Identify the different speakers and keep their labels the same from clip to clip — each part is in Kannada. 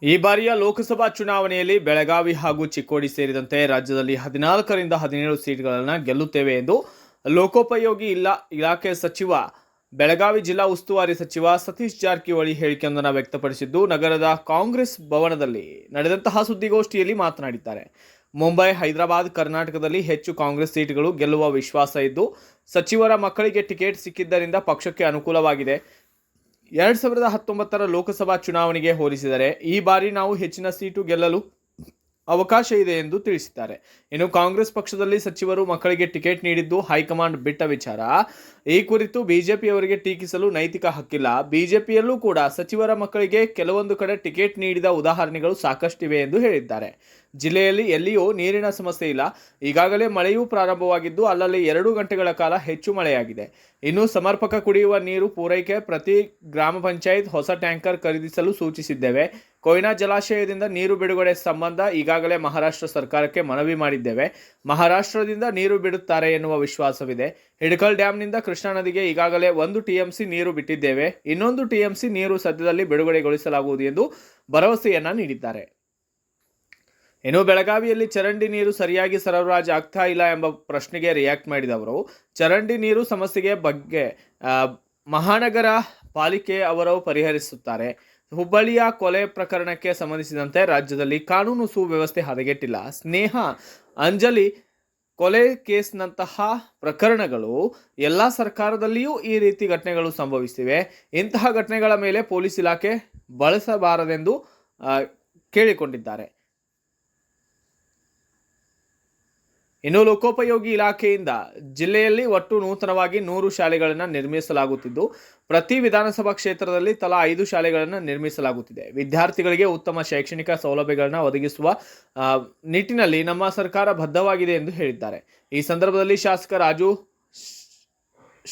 Speaker 1: ಈ ಬಾರಿಯ ಲೋಕಸಭಾ ಚುನಾವಣೆಯಲ್ಲಿ ಬೆಳಗಾವಿ ಹಾಗೂ ಚಿಕ್ಕೋಡಿ ಸೇರಿದಂತೆ ರಾಜ್ಯದಲ್ಲಿ 14ರಿಂದ 17 ಸೀಟ್ಗಳನ್ನು ಗೆಲ್ಲುತ್ತೇವೆ ಎಂದು ಲೋಕೋಪಯೋಗಿ ಇಲಾಖೆ ಸಚಿವ ಬೆಳಗಾವಿ ಜಿಲ್ಲಾ ಉಸ್ತುವಾರಿ ಸಚಿವ ಸತೀಶ್ ಜಾರಕಿಹೊಳಿ ಹೇಳಿಕೆಯೊಂದನ್ನು ವ್ಯಕ್ತಪಡಿಸಿದ್ದು ನಗರದ ಕಾಂಗ್ರೆಸ್ ಭವನದಲ್ಲಿ ನಡೆದಂತಹ ಸುದ್ದಿಗೋಷ್ಠಿಯಲ್ಲಿ ಮಾತನಾಡಿದ್ದಾರೆ. ಮುಂಬೈ, ಹೈದರಾಬಾದ್, ಕರ್ನಾಟಕದಲ್ಲಿ ಹೆಚ್ಚು ಕಾಂಗ್ರೆಸ್ ಸೀಟ್ಗಳು ಗೆಲ್ಲುವ ವಿಶ್ವಾಸ ಇದ್ದು ಸಚಿವರ ಮಕ್ಕಳಿಗೆ ಟಿಕೆಟ್ ಸಿಕ್ಕಿದ್ದರಿಂದ ಪಕ್ಷಕ್ಕೆ ಅನುಕೂಲವಾಗಿದೆ. 2019ರ ಲೋಕಸಭಾ ಚುನಾವಣೆಗೆ ಹೋಲಿಸಿದರೆ ಈ ಬಾರಿ ನಾವು ಹೆಚ್ಚಿನ ಸೀಟು ಗೆಲ್ಲಲು ಅವಕಾಶ ಇದೆ ಎಂದು ತಿಳಿಸಿದ್ದಾರೆ. ಇನ್ನು ಕಾಂಗ್ರೆಸ್ ಪಕ್ಷದಲ್ಲಿ ಸಚಿವರು ಮಕ್ಕಳಿಗೆ ಟಿಕೆಟ್ ನೀಡಿದ್ದು ಹೈಕಮಾಂಡ್ ಬಿಟ್ಟ ವಿಚಾರ. ಈ ಕುರಿತು ಬಿಜೆಪಿಯವರಿಗೆ ಟೀಕಿಸಲು ನೈತಿಕ ಹಕ್ಕಿಲ್ಲ. ಬಿಜೆಪಿಯಲ್ಲೂ ಕೂಡ ಸಚಿವರ ಮಕ್ಕಳಿಗೆ ಕೆಲವೊಂದು ಕಡೆ ಟಿಕೆಟ್ ನೀಡಿದ ಉದಾಹರಣೆಗಳು ಸಾಕಷ್ಟಿವೆ ಎಂದು ಹೇಳಿದ್ದಾರೆ. ಜಿಲ್ಲೆಯಲ್ಲಿ ಎಲ್ಲಿಯೂ ನೀರಿನ ಸಮಸ್ಯೆ ಇಲ್ಲ. ಈಗಾಗಲೇ ಮಳೆಯೂ ಪ್ರಾರಂಭವಾಗಿದ್ದು ಅಲ್ಲಲ್ಲಿ 2 ಗಂಟೆಗಳ ಕಾಲ ಹೆಚ್ಚು ಮಳೆಯಾಗಿದೆ. ಇನ್ನು ಸಮರ್ಪಕ ಕುಡಿಯುವ ನೀರು ಪೂರೈಕೆ ಪ್ರತಿ ಗ್ರಾಮ ಪಂಚಾಯತ್ ಹೊಸ ಟ್ಯಾಂಕರ್ ಖರೀದಿಸಲು ಸೂಚಿಸಿದ್ದೇವೆ. ಕೊಯ್ನಾ ಜಲಾಶಯದಿಂದ ನೀರು ಬಿಡುಗಡೆ ಸಂಬಂಧ ಈಗಾಗಲೇ ಮಹಾರಾಷ್ಟ್ರ ಸರ್ಕಾರಕ್ಕೆ ಮನವಿ ಮಾಡಿದ್ದೇವೆ. ಮಹಾರಾಷ್ಟ್ರದಿಂದ ನೀರು ಬಿಡುತ್ತಾರೆ ಎನ್ನುವ ವಿಶ್ವಾಸವಿದೆ. ಹಿಡಕಲ್ ಡ್ಯಾಂನಿಂದ ಕೃಷ್ಣಾ ನದಿಗೆ ಈಗಾಗಲೇ 1 TMC ನೀರು ಬಿಟ್ಟಿದ್ದೇವೆ. ಇನ್ನೊಂದು TMC ನೀರು ಸದ್ಯದಲ್ಲಿ ಬಿಡುಗಡೆಗೊಳಿಸಲಾಗುವುದು ಎಂದು ಭರವಸೆಯನ್ನ ನೀಡಿದ್ದಾರೆ. ಇನ್ನು ಬೆಳಗಾವಿಯಲ್ಲಿ ಚರಂಡಿ ನೀರು ಸರಿಯಾಗಿ ಸರಬರಾಜು ಆಗ್ತಾ ಇಲ್ಲ ಎಂಬ ಪ್ರಶ್ನೆಗೆ ರಿಯಾಕ್ಟ್ ಮಾಡಿದ ಅವರು, ಚರಂಡಿ ನೀರು ಸಮಸ್ಯೆಗೆ ಬಗ್ಗೆ ಮಹಾನಗರ ಪಾಲಿಕೆ ಅವರು ಪರಿಹರಿಸುತ್ತಾರೆ. ಹುಬ್ಬಳ್ಳಿಯ ಕೊಲೆ ಪ್ರಕರಣಕ್ಕೆ ಸಂಬಂಧಿಸಿದಂತೆ ರಾಜ್ಯದಲ್ಲಿ ಕಾನೂನು ಸುವ್ಯವಸ್ಥೆ ಹದಗೆಟ್ಟಿಲ್ಲ. ಸ್ನೇಹ ಅಂಜಲಿ ಕೊಲೆ ಕೇಸ್ನಂತಹ ಪ್ರಕರಣಗಳು ಎಲ್ಲ ಸರ್ಕಾರದಲ್ಲಿಯೂ ಈ ರೀತಿ ಘಟನೆಗಳು ಸಂಭವಿಸಿವೆ. ಇಂತಹ ಘಟನೆಗಳ ಮೇಲೆ ಪೊಲೀಸ್ ಇಲಾಖೆ ಬಳಸಬಾರದೆಂದು ಕೇಳಿಕೊಂಡಿದ್ದಾರೆ. ಇನ್ನು ಲೋಕೋಪಯೋಗಿ ಇಲಾಖೆಯಿಂದ ಜಿಲ್ಲೆಯಲ್ಲಿ ಒಟ್ಟು ನೂತನವಾಗಿ 100 ಶಾಲೆಗಳನ್ನು ನಿರ್ಮಿಸಲಾಗುತ್ತಿದ್ದು ಪ್ರತಿ ವಿಧಾನಸಭಾ ಕ್ಷೇತ್ರದಲ್ಲಿ ತಲಾ 5 ಶಾಲೆಗಳನ್ನು ನಿರ್ಮಿಸಲಾಗುತ್ತಿದೆ. ವಿದ್ಯಾರ್ಥಿಗಳಿಗೆ ಉತ್ತಮ ಶೈಕ್ಷಣಿಕ ಸೌಲಭ್ಯಗಳನ್ನು ಒದಗಿಸುವ ನಿಟ್ಟಿನಲ್ಲಿ ನಮ್ಮ ಸರ್ಕಾರ ಬದ್ಧವಾಗಿದೆ ಎಂದು ಹೇಳಿದ್ದಾರೆ. ಈ ಸಂದರ್ಭದಲ್ಲಿ ಶಾಸಕ ರಾಜು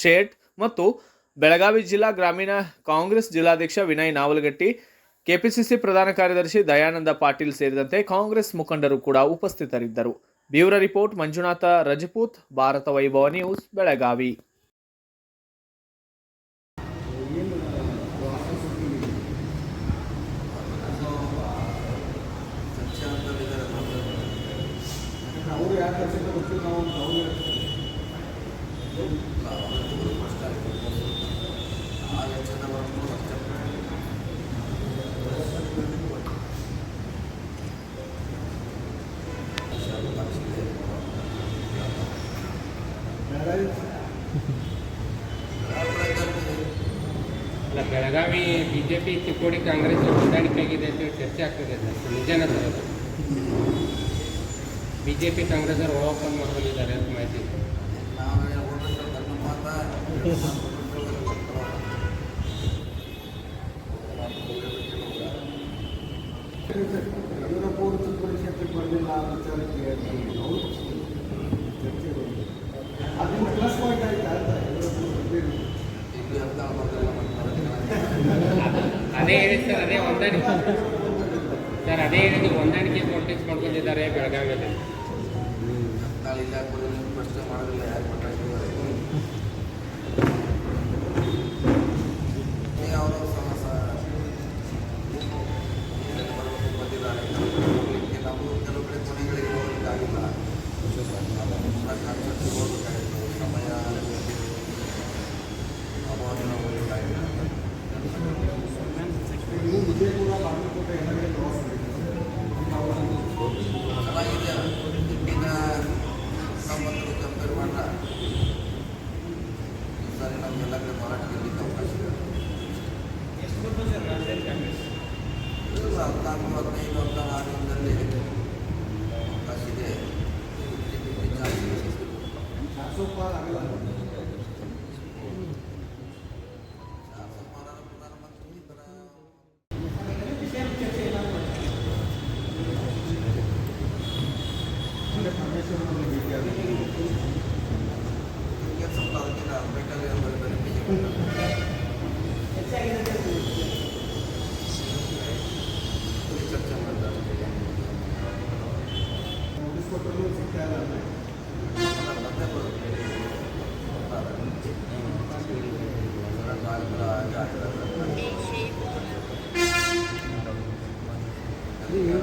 Speaker 1: ಶೇಟ್ ಮತ್ತು ಬೆಳಗಾವಿ ಜಿಲ್ಲಾ ಗ್ರಾಮೀಣ ಕಾಂಗ್ರೆಸ್ ಜಿಲ್ಲಾಧ್ಯಕ್ಷ ವಿನಯ್ ನಾವಲಗಟ್ಟಿ, ಕೆಪಿಸಿಸಿ ಪ್ರಧಾನ ಕಾರ್ಯದರ್ಶಿ ದಯಾನಂದ ಪಾಟೀಲ್ ಸೇರಿದಂತೆ ಕಾಂಗ್ರೆಸ್ ಮುಖಂಡರು ಕೂಡ ಉಪಸ್ಥಿತರಿದ್ದರು. ಬ್ಯೂರೋ ರಿಪೋರ್ಟ್ ಮಂಜುನಾಥ ರಜಪೂತ್, ಭಾರತ ವೈಭವ ನ್ಯೂಸ್, ಬೆಳಗಾವಿ.
Speaker 2: ಬೆಳಗಾವಿ ಬಿಜೆಪಿ ಚಿಕ್ಕೋಡಿ ಕಾಂಗ್ರೆಸ್ ಹೊಂದಾಣಿಕೆಯಾಗಿದೆ ಅಂತ ಚರ್ಚೆ ಆಗ್ತದೆ ಸರ್, ನಿಜಾನ ಸರ್? ಅದು ಬಿಜೆಪಿ ಕಾಂಗ್ರೆಸ್ ಅವರು ಓಪನ್ ಮಾಡ್ಕೊಂಡಿದ್ದಾರೆ ಅಂತ ಮಾಹಿತಿ. ಅದೇ ಹೇಳಿ ಸರ್, ಅದೇ ಹೊಂದಾಣಿಕೆ ಸರ್, ಅದೇ ಹೇಳಿ ಹೊಂದಾಣಿಕೆ ಪಾಲಿಟಿಕ್ಸ್ ಮಾಡ್ಕೊಂಡಿದ್ದಾರೆ ಬೆಳಗಾವಿಯಲ್ಲಿ. ಪ್ರಶ್ನೆ ಮಾಡೋದಿಲ್ಲ, ಯಾರು ಅವರು ಬಂದಿದ್ದಾರೆ. ನಾವು ಕೆಲವು ಕಡೆ ಕೊನೆಗಳಿಗೆ ಹೋಗಲಿಕ್ಕಾಗಿಲ್ಲ, ಹೋಗಬೇಕಾಗಿತ್ತು, ಸಮಯ ಅಭಾವದಿಂದ ಹೋಗಲಿಕ್ಕಾಗಿಲ್ಲ. ಚೆನ್ನಾಗಿದೆ, ಹಿಂದಿನ ಸಂಬಂಧಗಳು ಕಂಪೇರ್ ಮಾಡ್ರೆ ಈ ಸಾರಿ ನಾವು ಎಲ್ಲ ಕಡೆ ಮಾರಾಟ ಗೆಲ್ಲಲಿಕ್ಕೆ ಅವಕಾಶ ಇದೆ. 14, 15, 16ರಲ್ಲಿ ಅವಕಾಶ ಇದೆ.
Speaker 3: ಈ